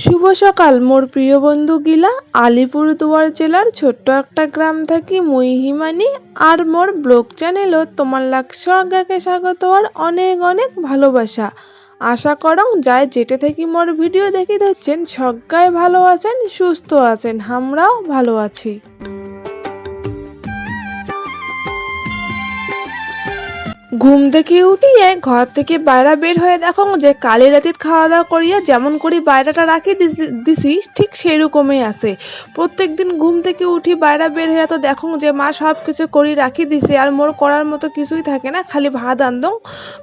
শুভ সকাল মোর প্রিয় বন্ধুগিলা। আলিপুরদুয়ার জেলার ছোট্ট একটা গ্রাম থাকি মুই হিমানি, আর মোর ব্লগ চ্যানেলত তোমার লাগ সজ্ঞাকে স্বাগত আর অনেক অনেক ভালোবাসা। আশা করং যায় যেতে থেকে মোর ভিডিও দেখি ধরছেন সজ্ঞায় ভালো আছেন, সুস্থ আছেন, আমরাও ভালো আছি। ঘুম থেকে উঠিয়ে ঘর থেকে বাইরে বের হয়ে দেখো যে কালি রাতে খাওয়া দাওয়া করিয়া যেমন করি বাইরেটা রাখি দিছি ঠিক সেরকমই আছে। প্রত্যেকদিন ঘুম থেকে উঠি বাইরে বের হয়ে তো দেখো যে মা সব কিছু করি রাখি দিছে, আর মোর করার মতো কিছুই থাকে না, খালি ভাত আনদং।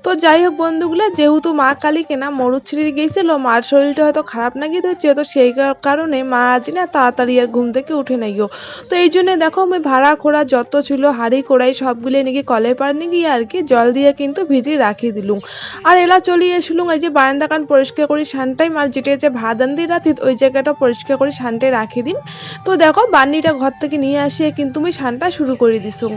তো যাই হোক বন্ধুগুলা, যেহেতু মা কালি কেনা মরুদ ছিঁড়ে গিয়েছিল, মার শরীরটা হয়তো খারাপ নাকি ধরছে, তো সেই কারণে মা আজ না তাড়াতাড়ি আর ঘুম থেকে উঠে নাইও। তো এই জন্য দেখো আমি ভাড়া খোড়া যত ছিল হাঁড়ি কড়াই সবগুলো নাকি কলের পার নিয়ে গিয়ে আর কি জল দিয়ে কিন্তু ভিজিয়ে রাখি দিলুম। আর এলা চলে এসলুম এই যে বারান্দা কান পরিষ্কার করি শানটাই, মার যেটা যে ভাত আনদি রাতি ওই জায়গাটা পরিষ্কার করে শানটাই রাখি দিন। তো দেখো বান্নিটা ঘর থেকে নিয়ে আসিয়ে কিন্তু আমি শানটা শুরু করে দিছুম।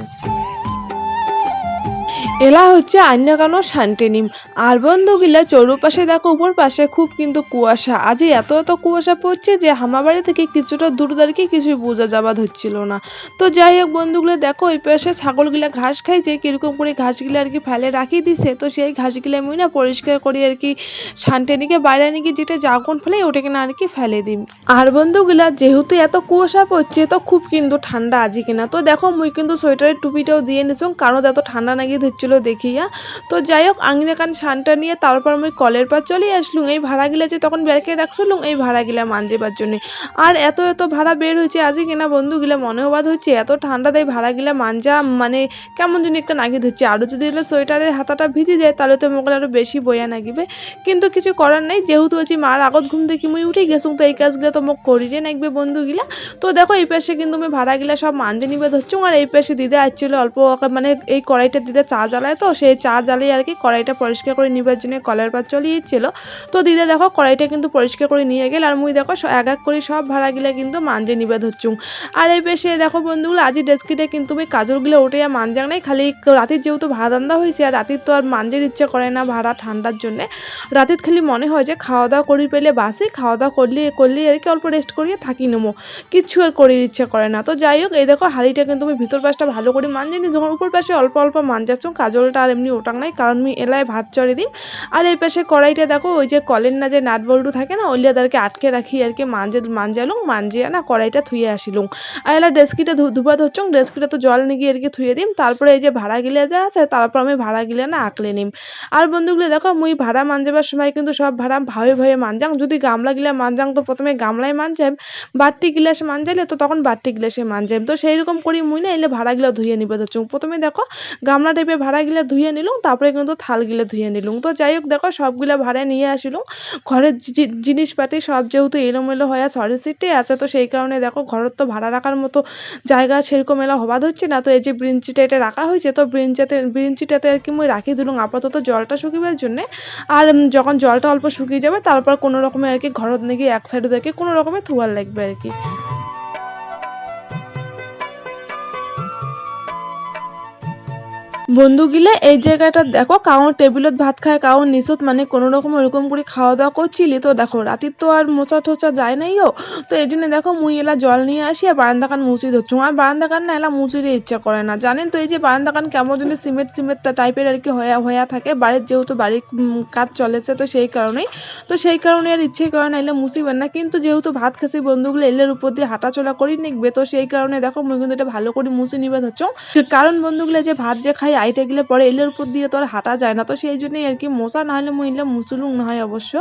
এলা হচ্ছে আন্যকানো শান্তিনিম। আর বন্ধুগুলা চৌরপাশে দেখো উপর পাশে খুব কিন্তু কুয়াশা, আজ এত এত কুয়াশা পড়ছে যে হামা বাড়ি থেকে কিছুটা দূর দাঁড়িয়ে কিছুই বোঝা যাবা ধরছিল না। তো যাই হোক বন্ধুগুলো দেখো ওই পাশে ছাগলগুলা ঘাস খাইছে, কিরকম করে ঘাসগুলা আর কি ফেলে রাখি দিছে। তো সেই ঘাসগুলা মুই না পরিষ্কার করি আর কি শান্তিনিকে বাইরে নিয়ে যেটা জাগন ফেলে ওটাকে না আর কি ফেলে দিম। আর বন্ধুগুলা যেহেতু এত কুয়াশা পড়ছে তো খুব কিন্তু ঠান্ডা আজি কিনা, তো দেখো মুই কিন্তু সোয়েটারের টুপিটাও দিয়ে নিছুম, কারণ এত ঠান্ডা নাকি ধরছিল দেখিয়া। তো যাই হোক আঙিনা কান শানটা নিয়ে তারপর আমি কলের পার চলে আসলুম। এই ভাড়া গিলা যে তখন বেরকে রাখছিলুম এই ভাড়া গিলা মানজেবার জন্য। আর এত এত ভাড়া বের হয়েছে আজি কিনা বন্ধুগুলা, মনে হবাদ হচ্ছে এত ঠান্ডা দেয় ভাড়া গিলা মানজা মানে কেমন যেন একটা নাগি ধরছে। আরো যদি সোয়েটারের হাতাটা ভিজে যায় তাহলে তো মোগল আরো বেশি বয়া নাগিবে, কিন্তু কিছু করার নাই, যেহেতু হচ্ছে মার আগত ঘুম থেকে মুই উঠে গেছুম তো এই কাজগুলো তো মোক করিরে নাগবে বন্ধুগুলা। তো দেখো এই পাশে কিন্তু আমি ভাড়া গিলা সব মানজে নিবে ধরছুম, আর এই পাশে দিদা আসছিল অল্প মানে এই কড়াইটা দিদা চা জ্বালায়, তো সেই চা জ্বালিয়ে আর কি কড়াইটা পরিষ্কার করে নিবার জন্য কলের পার চলিয়েছিল। তো দিদা দেখো কড়াইটা কিন্তু পরিষ্কার করে নিয়ে গেল, আর মুই দেখো এক এক করে সব ভাড়া গিলা কিন্তু মানজে নিবে ধরছুম। আর এই পাশে দেখো বন্ধুগুলো আজি ডেস্কিটা কিন্তু আমি কাজলগুলো উঠে মানজাং নাই, খালি রাতের যেহেতু ভাত রান্না হয়েছে আর রাতের তো আর মানজের ইচ্ছা করে না ভাড়া ঠান্ডার জন্য। রাতের খালি মনে হয় যে খাওয়া দাওয়া করি পেলে বাসি খাওয়া দাওয়া করলে আর কি অল্প রেস্ট করিয়ে থাকি নেবো, কিচ্ছু আর করির ইচ্ছা করে না। তো যাই হোক এই দেখো হাঁড়িটা কিন্তু আমি ভিতর পাশটা ভালো করে মানজিনি, যখন উপর পাশে অল্প অল্প মানজাচ্ছ কাজলটা আর এমনি ওটাং নাই, কারণ আমি এলায় ভাত চড়ে দিই। আর এই পাশে কড়াইটা দেখো ওই যে কলের না যে নাট বল্টু থাকে না ওইলিয়াদেরকে আটকে রাখি আর কি মানজালুম মানজিয়া না কড়াইটা থুয়ে আসিলুম। আর এলা ডেস্কিটা ধুবা ধরছুম, ডেস্কিটা তো জল নিয়ে আর কি থুয়ে দিম, তারপরে এই যে ভাড়া গিলা যা আছে তারপর আমি ভাড়া গিলা না আঁকলে নিম। আর বন্ধুগুলো দেখো মুই ভাড়া মানজাবার সময় কিন্তু সব ভাড়া ভাবে ভাবে মানজাং, যদি গামলা গিলা মানজাং তো প্রথমে গামলায় মানজাম, বাড়তি গিলাসে মানজাইলে তো তখন বাড়তি গিলাসে মানজাম। তো সেই রকম করি মুই না এলে ভাড়া গিলা ধুয়ে নিবে ধরছুম। প্রথমে দেখো গামলা টাইপের ভাড়া গিলা ধুয়ে নিলুম, তারপরে কিন্তু থাল গিলা ধুয়ে নিলুম। তো যাই হোক দেখো সবগুলা ভাড়া নিয়ে আসিলুম। ঘরের জিনিসপাতি সব যেহেতু এলোমেলো হয়ে ছড়ে ছিটে আছে, তো সেই কারণে দেখো ঘরের তো ভাড়া রাখার মতো জায়গা সেরকম এলা হবাদ হচ্ছে না। তো এই যে ব্রিঞ্চিটা এটা রাখা হয়েছে, তো ব্রিঞ্চিটাতে আর কি মুই রাখি দিলুম আপাতত জলটা শুকিবার জন্যে। আর যখন জলটা অল্প শুকিয়ে যাবে তারপর কোনো রকমের আর কি ঘরত নাকি এক সাইডে দেখে কোনো রকমের থুয়ার লাগবে আর কি। বন্ধুগিলা এই জায়গাটা দেখো কাউর টেবিলত ভাত খায় কাউর নিচত মানে কোনো রকম ওরকম করে খাওয়া দাওয়া করছিলি, তো দেখো রাতির তো আর মোচা টোচা যায় নাইও। তো এই জন্য দেখো মুই এলা জল নিয়ে আসি আর বারান্দা কান মুছি ধরছু, আর বারান্দা কান না এলা মুছিরই ইচ্ছা করে না, জানেন তো এই যে বারান্দা কান কেমন যদি সিমেন্ট সিমেন্ট টাইপের আর কি হয়া থাকে, বাড়ির যেহেতু বাড়ির কাজ চলেছে তো সেই কারণেই, তো সেই কারণে আর ইচ্ছে করে না এলে মুছিবেন না, কিন্তু যেহেতু ভাত খাসি বন্ধুগুলো এলের উপর দিয়ে হাঁটাচলা করি নিকবে, তো সেই কারণে দেখো মুই কিন্তু এটা ভালো করে মুছি নিবে ধরছ, কারণ বন্ধুগুলো যে ভাত যে খাই আইটা গেলে পরে এলের উপর দিয়ে তো আর হাঁটা যায় না, তো সেই জন্যই আর কি মোছা না হলে মুই এলে মুসুলুং না হয় অবশ্য।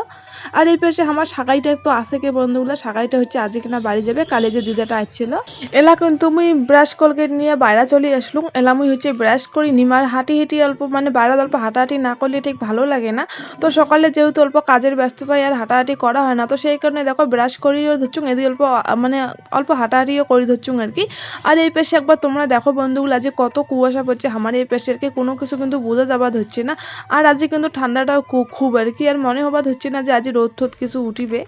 আর এই পাশে আমার সাগাইটা তো আছে কে বন্ধুগুলো, সাগাইটা হচ্ছে আজকে কিনা বাড়ি যাবে, কালে যে দিদাটা আসছিল এলা কিন্তু মুই ব্রাশ কলগেট নিয়ে বাইরে চলে আসলুম। এলা মুই হচ্ছে ব্রাশ করি নিমার হাঁটি হেঁটি অল্প মানে বাইরে অল্প হাঁটাহাঁটি না করলে ঠিক ভালো লাগে না। তো সকালে যেহেতু অল্প কাজের ব্যস্ততায় আর হাঁটাহাঁটি করা হয় না, তো সেই কারণে দেখো ব্রাশ করিও ধরছুং এদিকে অল্প মানে অল্প হাঁটাহাঁটিও করে ধরছুং আর কি। আর এই পাশে একবার তোমরা দেখো বন্ধুগুলো যে কত কুয়াশা পড়ছে আমার এই পাশে আর কি কোনো কিছু কিন্তু বোঝা যাবাদ হচ্ছে না। আর আজকে কিন্তু ঠান্ডাটাও খুব আর কি, আর মনে হবাদ হচ্ছে না যে আজ রোদ টোদ কিছু উঠিবে।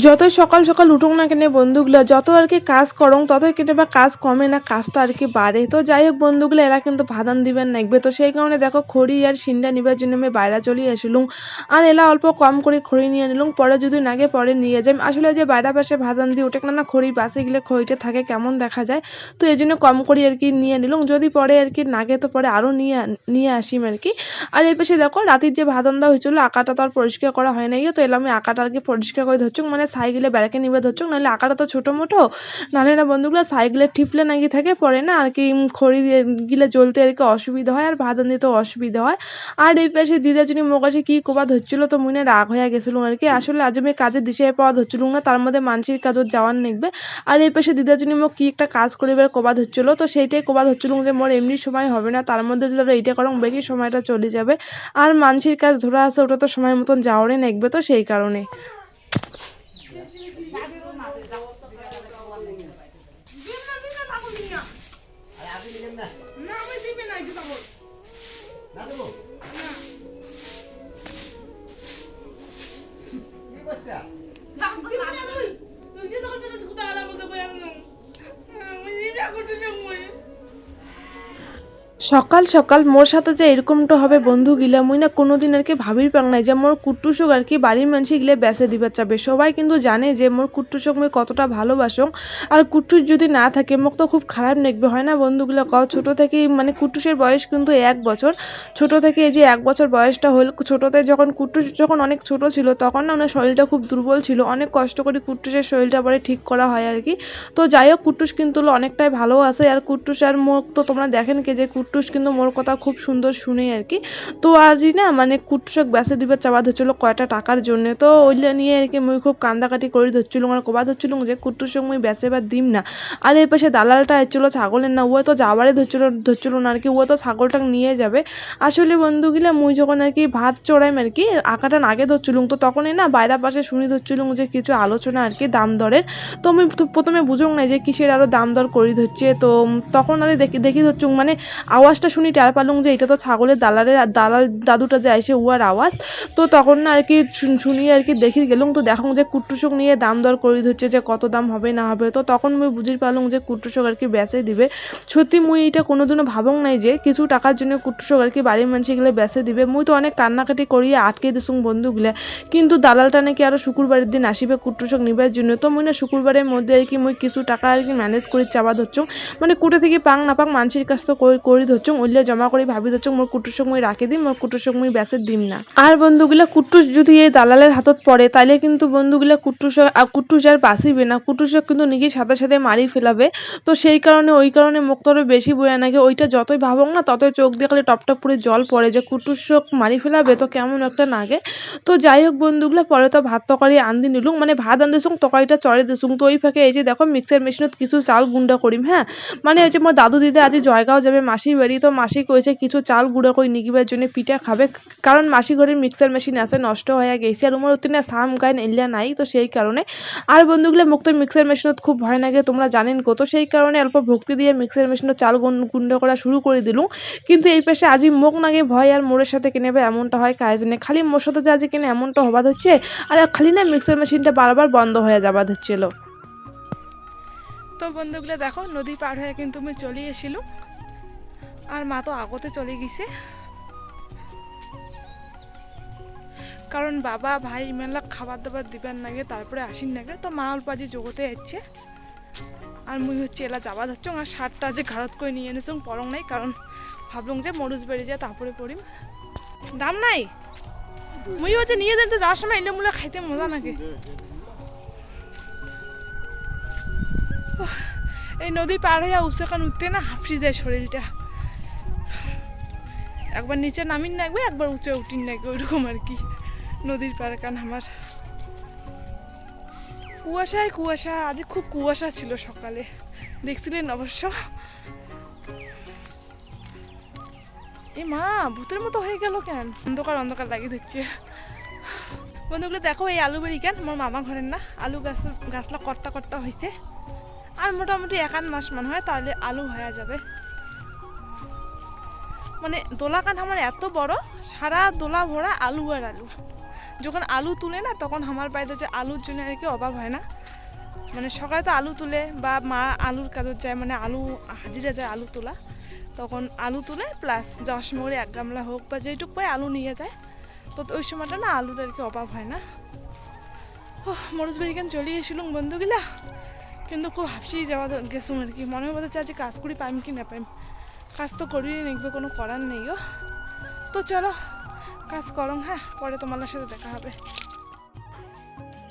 যতই সকাল সকাল উঠুক না কেন বন্ধুগুলো, যত আর কি কাজ করং ততই কেটে বা কাজ কমে না, কাজটা আর কি বাড়ে। তো যাই হোক বন্ধুগুলো, এরা কিন্তু ভাদান দিবেন নাকবে, তো সেই কারণে দেখো খড়ি আর সিন্ডা নিবার জন্য আমি বাইরে চলে আসিলুম। আর এলা অল্প কম করে খড়ি নিয়ে নিলুম, পরে যদি নাগে পরে নিয়ে যাই। আসলে যে বাইরে পাশে ভাদান দিয়ে ওঠে না খড়ি বাসে গেলে খড়িটা থাকে কেমন দেখা যায়, তো এই জন্য কম করে আর কি নিয়ে নিলুম। যদি পরে আর কি নাগে তো পরে আরও নিয়ে নিয়ে আসিম আর কি। আর এই পাশে দেখো রাতের যে ভাদান দেওয়া হয়েছিল আঁকাটা তো আর পরিষ্কার করা হয় নাই, তো এলাম আমি আঁকাটা আর কি পরিষ্কার করে ধরছুক, মানে সাইকেলে বেড়াকে নিবে ধরছুক, নাহলে আঁকাটা তো ছোটো মোটো, নাহলে না বন্ধুগুলো সাইকেলে টিপলে নাকি থাকে পরে না আর কি খড়ি গিলে জ্বলতে আর কি অসুবিধা হয়, আর ভাদান দিতেও অসুবিধা হয়। আর এই পাশে দিদা জনী মোৰ কাছে কি কবা ধরছিল, তো মনে রাগ হয়ে গেছিলো আর কি। আসলে আজ আমি কাজের দিশে পাওয়া ধরছিল না, তার মধ্যে মানসির কাজত যাওয়ার নেকবে। আর এই পাশে দিদা জনী মোক কি একটা কাজ করিবার কবা ধরছিল, তো সেইটাই কবা ধরছিল যে মোর এমনি সময় হবে না, তার মধ্যে যদি এইটা করং বেশি সময়টা চলে যাবে। আর মানসির কাজ ধরা আছে ওটা তো সময় মতন যাওয়ারই নেকবে, তো সেই কারণে। সকাল সকাল মোর সাথে যে এরকমটা হবে বন্ধু গিলা, মুই না কোনোদিন আর কি ভাবির পাং নাই যে মোর কুট্টুসক আর কি বাড়ির মানুষ গিলে বেঁচে দিবার চাবে। সবাই কিন্তু জানে যে মোর কুট্টুসক মুই কতটা ভালোবাসং, আর কুট্টুস যদি না থাকে মোক তো খুব খারাপ নেকবে, হয় না বন্ধুগুলো কও। ছোট থেকেই মানে কুট্টুসের বয়স কিন্তু 1 বছর, ছোট থেকে এই যে 1 বছর বয়সটা হল, ছোটতে যখন কুট্টুস যখন অনেক ছোট ছিল তখন না ওনার শরীরটা খুব দুর্বল ছিল, অনেক কষ্ট করে কুট্টুসের শরীরটা পরে ঠিক করা হয় আর কি। তো যাই হোক কুট্টুস কিন্তু অনেকটাই ভালো আছে, আর কুট্টুস আর মোক তো তোমরা দেখেন কি যে কুট্টুস কিন্তু মোর কথা খুব সুন্দর শুনে আর কি। তো আজই না মানে কুট্টুসক বেঁচে দিবে চাওয়া ধরছিল কয়টা টাকার জন্য, তো ওইটা নিয়ে আর কি মুই খুব কান্দাকাটি করে ধরছিল, আর কবা ধরছিল যে কুট্টুসক মুই বেঁচেবার দিম না। আর এই পাশে দালালটা এসেছিল ছাগলের না, ও তো যাবারে ধরছিল না আর কি, ও তো ছাগলটা নিয়ে যাবে। আসলে বন্ধুগুলা মুই যখন আর কি ভাত চড়াইম আর কি আঁকাটা নাগে ধরছিলুম, তো তখনই না বাইরা পাশে শুনি ধরছিলুম যে কিছু আলোচনা আর কি দাম দরের। তো আমি প্রথমে বুঝুং নাই যে কিসের আরো দাম দর করি ধরছে, তো তখন আর দেখি ধরছুম মানে আওয়াজটা শুনি টের পালুম যে এটা তো ছাগলের দালাল দাদুটা যে আইসে উয়ার আওয়াজ। তো তখন না আর কি শুনি আর কি দেখি গেলুম, তো দেখুন যে কুট্টুসক নিয়ে দাম দর করে ধরছে যে কত দাম হবে না হবে। তো তখন মুই বুঝি পালুম যে কুট্টুসক আর কি বেচে দিবে। সত্যি মুই এটা কোনোদিনও ভাবং নাই যে কিছু টাকার জন্য কুট্টুসক আর কি বাড়ির মানুষ গেলে বেচে দিবে। মুই তো অনেক কান্নাকাটি করিয়ে আটকে দিছুং বন্ধুগুলা, কিন্তু দালালটা নাকি আরো শুক্রবারের দিন আসিবে কুট্টুসক নিবার জন্য। তো মুই না শুক্রবারের মধ্যে আর কি মুই কিছু টাকা আর কি ম্যানেজ করে চাবা ধরছুং, মানে কুটে থেকে পাং না পাং মানুষের কাছ তো করি ধরছুং, ওইলে জমা করে ভাবি ধরছুং মোর কুট্টুসক মুই রাখি দিম, মোর কুট্টুসক মুই বেচে দিম না। আর বন্ধুগুলা কুট্টুস যদি এই দালালের হাতত পড়ে তাইলে কিন্তু বন্ধুগুলা কুট্টুস আর বাঁচিবে না, কুট্টুসক কিন্তু নিজের সাথে সাথে মারি ফেলাবে। তো সেই কারণে ওই কারণে মুখ তরে বেশি বয়া নাগে, ওইটা যতই ভাবং না ততই চোখ দিয়ে খালি টপ টপ করে জল পড়ে যে কুট্টুসক মারি ফেলাবে, তো কেমন একটা নাগে। তো যাই হোক বন্ধুগুলা পরে তো ভাত তরকারি আনদি নিলুম, মানে ভাত আনদিছুং তরকারিটা চড়ে দিছুং। তো ওই ফাঁকে এই যে দেখো মিক্সার মেশিনত কিছু চাল গুঁড়া করিম, হ্যাঁ মানে ওই যে মোর দাদু দিদা আজ জয়গাঁও যাবে মাসির বাড়ি, তো মাসি কইছে কিছু চাল গুঁড়া করে নিগিবার জন্য পিঠা খাবে, কারণ মাসি ঘরের মিক্সার মেশিন আছে নষ্ট হয়ে গেছে, আর উমর উত্তিনে সাম গাইন এলিয়া নাই, তো সেই কারণে। আর বন্ধুগুলো মুক্ত মিক্সার মেশিনত খুব ভয় লাগে তোমরা জানেন কো, তো সেই কারণে অল্প ভক্তি দিয়ে মিক্সার মেশিনত চাল গুঁড়ো করা শুরু করে দিলুম। কিন্তু এই পাশে আজি মোক নাগে ভয় আর মোরের সাথে কিনে এমনটা হয় কাজ নেই, খালি মোর সাথে যে আজ কিনে এমনটা হবা হচ্ছে, আর খালি না মিক্সার মেশিনটা বারবার বন্ধ হয়ে যাবা হচ্ছিল। তো বন্ধুগুলো দেখো নদী পার হয়ে কিন্তু আমি চলে এসেছিল, আর মা তো আগতে চলে গেছে, কারণ বাবা ভাই মেলা খাবার দাবার দিবার নাগে তারপরে আসিন নাগে, তো মা অল্প আজি জগতে যাচ্ছে, আর মুই হচ্ছে এলা যাবা ধরছ, আর শার্টটা যে ঘাড়ত করে নিয়ে এনেছ পরং নাই, কারণ ভাবলুম যে মরুচ বেড়ে যায় তারপরে পড়িম, দাম নাই মুই হচ্ছে নিয়ে যেতে যাওয়ার সময় এলে মুলা খাইতে মজা নাকি। এই নদী পার হইয়া উচ্চকান উঠতে না হাঁপসি যায় শরীরটা, একবার নিচে নামিন নাকবে একবার উঁচে উঠিন নাকবে, ওইরকম আর কি নদীর পার কান আমার। কুয়াশায় কুয়াশা, আজ খুব কুয়াশা ছিল সকালে, দেখছিলেন অবশ্য। এ মা ভূতের মতো হয়ে গেল কেন, অন্ধকার অন্ধকার লাগিয়ে দিচ্ছে। বন্ধুগুলো দেখো এই আলু বেরি কেন আমার মামা ঘরের না, আলু গাছলা কট্টা কট্টা হয়েছে, আর মোটামুটি 1 মাস মনে হয় তাহলে আলু হয়ে যাবে। মানে দোলা কান আমার এত বড়, সারা দোলা ভরা আলু আর আলু, যখন আলু তুলে না তখন আমার বাড়িতে যে আলুর জন্য আর কি অভাব হয় না, মানে সকালে তো আলু তুলে বা মা আলুর কাজে যায়, মানে আলু হাজিরা যায় আলু তোলা, তখন আলু তুলে প্লাস যাওয়ার সময় করে 1 গামলা হোক বা যেইটুকু পায় আলু নিয়ে যায়, তো ওই সময়টা না আলুর আর কি অভাব হয় না। মরুজ বাড়ি কেন চলে এসেছিলাম বন্ধুগুলা, কিন্তু খুব হাফসি যাওয়া গেছুম আর কি, মনে হতে চাই যে কাজ করি পাইম কি না পাইম, কাজ তো করি নিকবে, কোনো করার নেই গো। তো চলো কাজ করো, হ্যাঁ পরে তোমার সাথে দেখা হবে।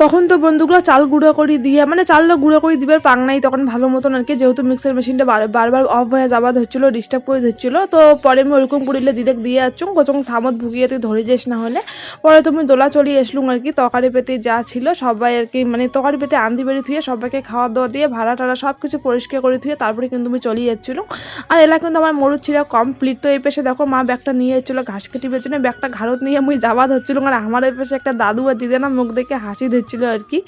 তখন তো বন্ধুগুলো চাল গুঁড়ো করে দিয়ে, মানে চালটা গুঁড়ো করে দিবার পাং নাই তখন ভালো মতন আর কি, যেহেতু মিক্সার মেশিনটা বারবার অফ হয়ে যাওয়া ধরছিল, ডিস্টার্ব করে ধরছিল। তো পরে আমি ওরকম করিলে দিদেক দিয়ে যাচ্ছুম কোচং সামত ভুগিয়ে তুই ধরে যাস না হলে। পরে তুমি দোলা চলিয়ে এসলুম আর কি, তরকারি পেতে যা ছিল সবাই আর কি, মানে তরকারি পেতে আন্দি বেড়ি থুয়ে সবাইকে খাওয়া দাওয়া দিয়ে ভাড়া টাড়া সব কিছু পরিষ্কার করে থুয়ে তারপরে কিন্তু আমি চলিয়ে যাচ্ছিলাম। আর এলা কিন্তু আমার মরুদ ছিল কমপ্লিট। তো এই পেশে দেখো মা ব্যাগটা নিয়ে যাচ্ছিলো ঘাস কাটিবার জন্য, ব্যাগটা ঘাড়ত নিয়ে মুই যাওয়া ধরছিলাম। আর আমার এই পেশে একটা দাদু আর দিদে না মুখ দেখে হাসি ধরছিল আর কি,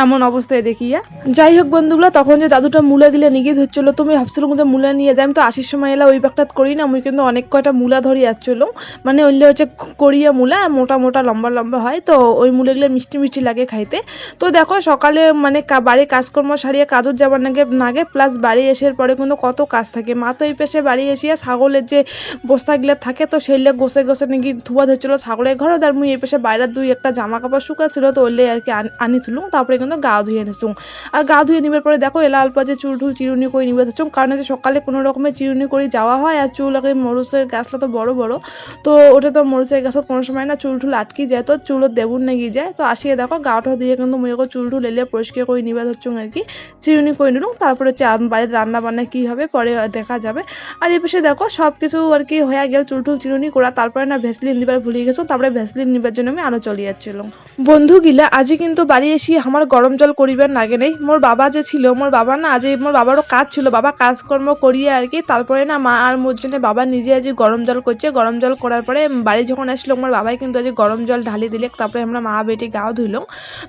এমন অবস্থায় দেখিয়া। যাই হোক বন্ধুগুলো, তখন যে দাদুটা মূলা গিলে নিয়ে ধরছিল, তুমি ভাবছিলাম যে মূলা নিয়ে যাই, তো আসার সময় এলা ওই ব্যাগটা করি না, মুই কিন্তু অনেক কয়টা মূলা ধরে যাচ্ছিল, মানে ওইলে হচ্ছে করিয়া মূলা, মোটা মোটা লম্বা লম্বা হয়, তো ওই মূলাগুলো মিষ্টি মিষ্টি লাগে খাইতে। তো দেখো সকালে মানে বাড়ির কাজকর্ম সারিয়ে কাজত যাবার নাগে প্লাস বাড়ি এসে পরে কিন্তু কত কাজ থাকে। মা তো এই পেশে বাড়ি এসিয়া ছাগলের যে বস্তাগুলো থাকে তো সেইলে গোছে গোছে নাকি ধোয়া ধরছিল ছাগলের ঘর, আর মুই এই পেশে বাইরের 2-1টা জামা কাপড় শুকা ছিল, তো ওইলে আর কি আনি তুলুম। তারপরে কিন্তু গা ধুয়ে নিছুম। আর গা ধুয়ে নিবার পরে দেখো এলা অল্প যে চুল টুল চিরুনি করে নিবে ধরছুম, কারণ যে সকালে কোনো রকমের চিরুনি করে যাওয়া হয়, আর চুল আর মরুচের গাছটা তো বড় বড়, তো ওটা তো মরুচের গাছত কোনো সময় না চুল টুল আটকি যায়, তো চুলত দেবুন নেগি যায়। তো আসিয়ে দেখো গাটা দিয়ে কিন্তু মুই চুল টুল এলে পরিষ্কার করে নিবে ধরছুম আর কি, চিরুনি করে নিলুম। তারপরে বাড়িতে রান্না বান্না কি হবে পরে দেখা যাবে। আর এই পাশে দেখো সব কিছু আর কি হয়ে গেল, চুল টুল চিরুনি করা, তারপরে না ভ্যাসলিন দিবার ভুলে গেছো, তারপরে ভ্যাসলিন নিবার জন্য আমি আনো চলে যাচ্ছিলাম। বন্ধু গিলা আজি কিন্তু বাড়ি এসে আমার গরম জল করিবার নাগে নেই। মোর বাবা যে ছিল, মোর বাবা না আজ মোর বাবারও কাজ ছিল, বাবা কাজকর্ম করিয়ে আর কি তারপরে না মা আর মোর জন্য বাবা নিজে আজ গরম জল করছে। গরম জল করার পরে বাড়ি যখন আসলো মোর বাবাই কিন্তু আজ গরম জল ঢালি দিলে, তারপরে আমরা মা বেটি গাও ধুইলাম।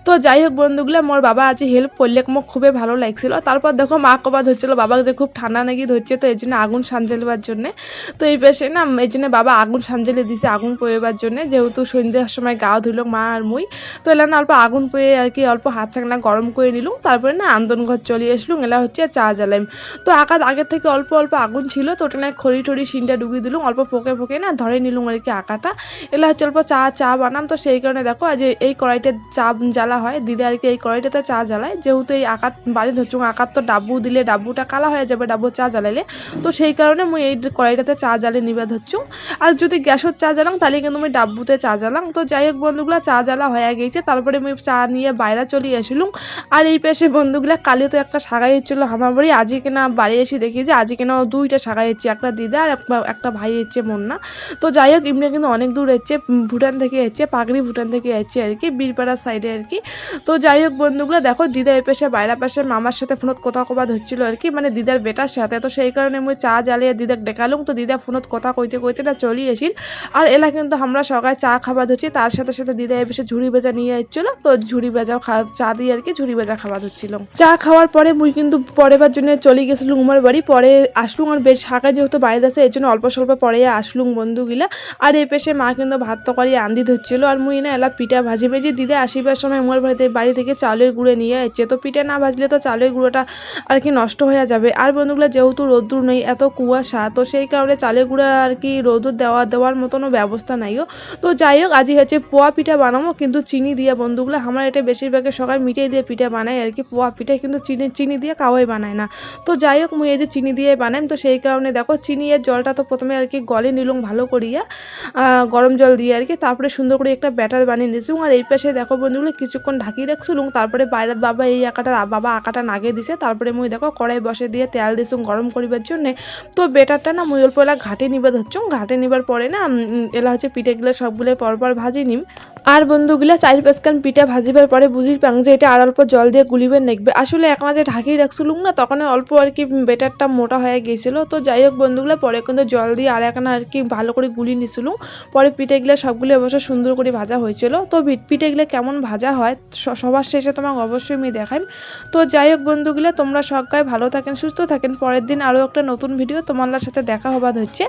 তো যাই হোক বন্ধুগুলা, মোর বাবা আজ হেল্প করলে মোক খুবই ভালো লাগছিল। তারপর দেখো মা কবা ধরছিল বাবাকে যে খুব ঠান্ডা নাকি ধরছে, তো এই জন্য আগুন সানজালিবার জন্য, তো এই পেশে না এই জন্য বাবা আগুন সানজালি দিছে আগুন পোয়েবার জন্য, যেহেতু সন্ধ্যার সময় গাও ধুইল মা আর মুই। তো এলা না অল্প আগুন পেয়ে আর কি অল্প হাত ছাকনা গরম করে নিলুম, তারপরে না আন্দন ঘর চলে আসলুম। এলা হচ্ছে চা জ্বালাইম। তো আগের থেকে অল্প অল্প আগুন ছিল, তো ওটা না খড়ি টড়ি সিনটা ডুবিয়ে দিলুম, অল্প পোকে পোকে না ধরে নিলুম আর কি আঁকাটা। এলা হচ্ছে অল্প চা বানাম, তো সেই কারণে দেখো আজ এই কড়াইতে চা জ্বালা হয়, দিদা আর কি এই কড়াইটাতে চা জ্বালায়, যেহেতু এই আকাত বাড়ি ধরছুম আকাত তো ডাব্বু দিলে ডাব্বুটা কালা হয়ে যাবে ডাব্বু চা জ্বালাইলে, তো সেই কারণে মুই এই কড়াইটাতে চা জ্বালিয়ে নিবে ধরছুম। আর যদি গ্যাসত চা জ্বালাম তাহলে কিন্তু আমি ডাব্বুতে চা জ্বালাম। তো যাই হোক বন্ধুগুলা চা জ্বালা হয়ে গেছে, তারপরে আমি চা নিয়ে বাইরে চলে আসলুম। আর এই পাশে বন্ধুগুলা কালি তো একটা শাগাই হচ্ছিল আমার বাড়ি, আজকে কিনা বাড়ি এসে দেখি যে আজকে কিনা 2টা শাগাই হচ্ছে, একটা দিদা আর একটা ভাই হচ্ছে মন্না। তো যাই হোক এমনি কিন্তু অনেক দূর হচ্ছে, ভুটান থেকে হচ্ছে, পাগড়ি ভুটান থেকে হচ্ছে আর কি, বীরপাড়ার সাইডে আর কি। তো যাই হোক বন্ধুগুলা দেখো দিদা এই পাশে বাইরের পাশে মামার সাথে ফোনত কথা কবা ধরছিল আর কি, মানে দিদার বেটার সাথে। তো সেই কারণে আমি চা জ্বালিয়ে দিদাকে ডেকালুম, তো দিদা ফোনত কথা কইতে কইতে না চলি আসিল। আর এলা কিন্তু আমরা সকালে চা খাবার ধরছি, তার সাথে সাথে দিদা এই পাশে ঝুড়ি ভেজা নিয়ে আসছিল, তো ঝুড়ি ভেজাও চা দিয়ে আর কি ঝুড়ি ভেজা খাবার ধরছিল। চা খাওয়ার পরে মুই কিন্তু পরেবার জন্য চলে গেছিলুম উমার বাড়ি, পরে আসলুম। আর বেশ শাখা যেহেতু বাড়িতে আছে এই জন্য অল্প স্বল্প পরে আসলুম বন্ধুগুলা। আর এই পেশে মা কিন্তু ভাত তরকারি আন্দি ধরছিল, আর মুই না এলা পিঠা ভাজি ভেজি দিদা আসিবার সময় উমার বাড়ি থেকে চালের গুঁড়ো নিয়ে আসছে। তো পিঠা না ভাজলে তো চালের গুঁড়োটা আর কি নষ্ট হয়ে যাবে। আর বন্ধুগুলা যেহেতু রোদ্দুর নেই এত কুয়াশা, তো সেই কারণে চালের গুঁড়া আর কি রোদ্দুর দেওয়ার মতনও ব্যবস্থা নাইও। তো যাই হোক আজই হচ্ছে পোয়া পিঠা বানাবো কিন্তু চিনি দিয়ে বন্ধুগুলা, আমার এটা বেশিরভাগের সবাই মিঠাই দিয়ে পিঠা বানায় আর কি, পোয়া পিঠা কিন্তু চিনি দিয়ে কাউই বানায় না। তো যাই হোক মুই এই যে চিনি দিয়ে বানাইম, তো সেই কারণে দেখো চিনি এর জলটা তো প্রথমে আর কি গলে নিলুম ভালো করিয়া গরম জল দিয়ে আর কি, তারপরে সুন্দর করে একটা ব্যাটার বানিয়ে নিয়েছিলাম। আর এই পাশে দেখো বন্ধুগুলো কিছুক্ষণ ঢাকিয়ে রাখছিলাম, তারপরে বাইরের বাবা আকাটা নাগে দিছে, তারপরে মুই দেখো কড়াই বসে দিয়ে তেল দিছুম গরম করিবার জন্য। তো বেটারটা না মুই অল্প এলা ঘাটে নিবে ধরছুম, ঘাটে নিবার পরে না এলা হচ্ছে পিঠেগুলো সবগুলো পরপর ভাজি নিম। আর বন্ধুগুলা 4-5 পিঠা ভাজিবার পরে বুঝির পাং যে এটা আর অল্প জল দিয়ে গুলিবে নেকবে। আসলে একলা যে ঢাকিয়ে রাখছিলুম না তখন অল্প আর কি বেটারটা মোটা হয়ে গেছিল। তো যাই হোক বন্ধুগুলা পরে কিন্তু জল দিয়ে আর একখানা আর কি ভালো করে গুলি নিছিলুম। পরে পিঠেগুলো সবগুলো অবশ্য সুন্দর করে ভাজা হয়েছিল। তো পিঠেগুলো কেমন ভাজা হয় সবার শেষে তোমাকে অবশ্যই আমি দেখাইম। তো যাই হোক বন্ধুগুলা তোমরা সবাই ভালো থাকেন সুস্থ থাকেন, পরের দিন আরও একটা নতুন ভিডিও তোমার সাথে দেখা হবার হচ্ছে।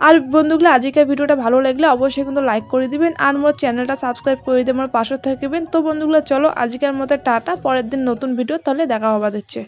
আর বন্ধুগুলা আজকের ভিডিওটা ভালো লাগলে অবশ্যই কিন্তু লাইক করে দিবেন, আর মোর চ্যানেলটা সাবস্ক্রাইব সাবস্ক্রাইব করে দিয়ে আমার পাশে থাকবেন। তো বন্ধুগুলো চলো আজকের মতো টাটা, পরের দিন নতুন ভিডিও তাহলে দেখা হবা দিচ্ছে।